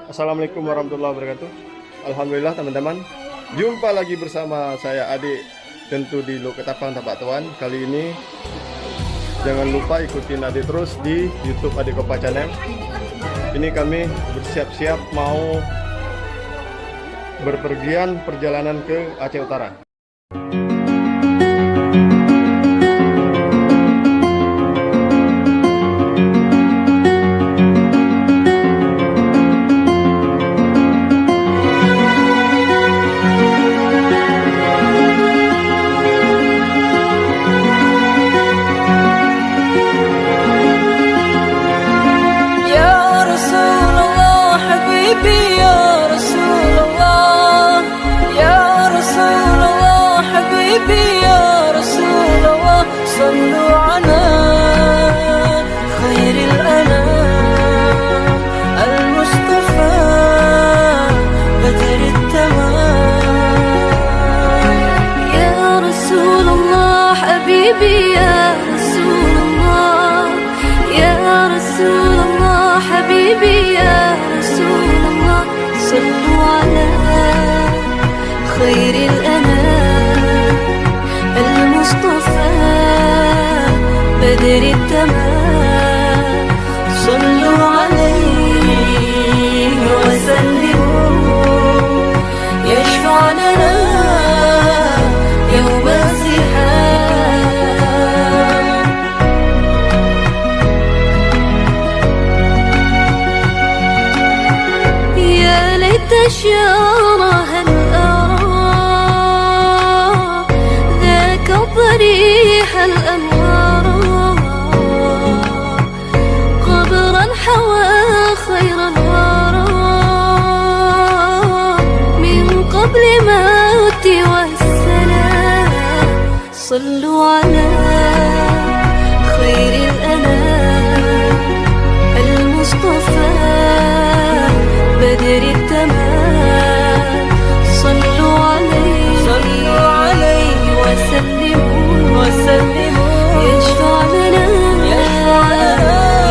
Assalamualaikum warahmatullahi wabarakatuh. Alhamdulillah teman-teman, jumpa lagi bersama saya Adik, tentu di Loketapang Tapak Tuan. Kali ini jangan lupa ikutin Adik terus di YouTube Adik Kopa Channel. Ini kami bersiap-siap mau berpergian perjalanan ke Aceh Utara. حبيبي يا رسول الله يا رسول الله حبيبي يا رسول الله صلوا على خير الأنام المصطفى بدر التمام صلوا عليه وسلموا يشفع لنا يوم الزحام. يا ليت شعر هل أرى ذاك ضريح الأنوار قبرا حوى خير الورى من قبل موتي والسلام. صلوا على خير الأنام المصطفى بدر التمام صلوا عليه وسلموا يشفع لنا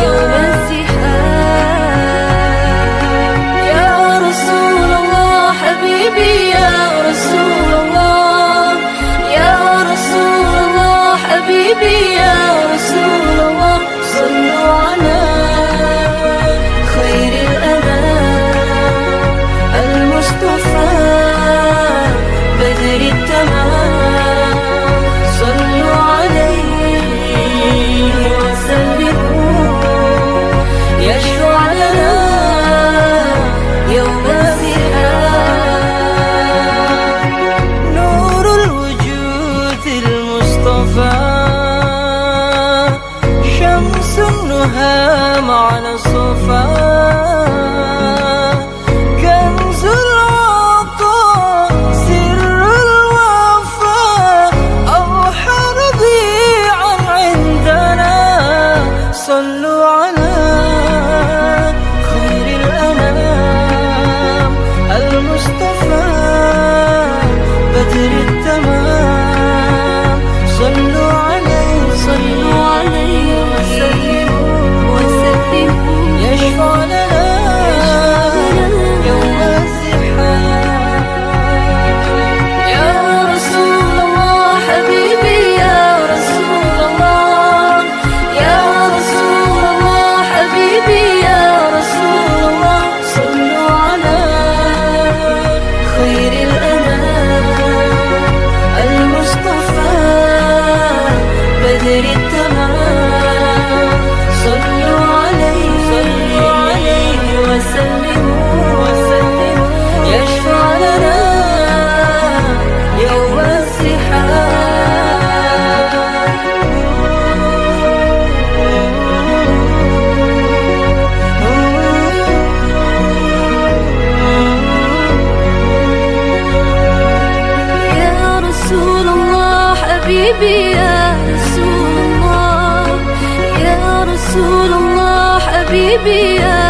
يوم الزحام. يا رسول الله حبيبي يا رسول الله يا رسول الله حبيبي يا رسول الله صلوا على خير الأنام المصطفى بدر التمام صلوا عليه وسلموا يشفع لنا يوم الزحام. نور الوجود المصطفى شمس النهى معنا الصفا كنز العطاء سر الوفاء أوحى رضيعا عندنا. صلوا على خير الأنام المصطفى بدر التمام صلوا عليه وسلموا يشفع لنا يوم الزحام. يا رسول الله حبيبي يا رسول الله يا رسول الله حبيبي يا رسول الله صلوا على خير الأنام المصطفى بدر التمام صلوا عليه وسلموا يشفع لنا يوم الزحام. يا رسول الله حبيبي يا رسول الله يا رسول الله حبيبي يا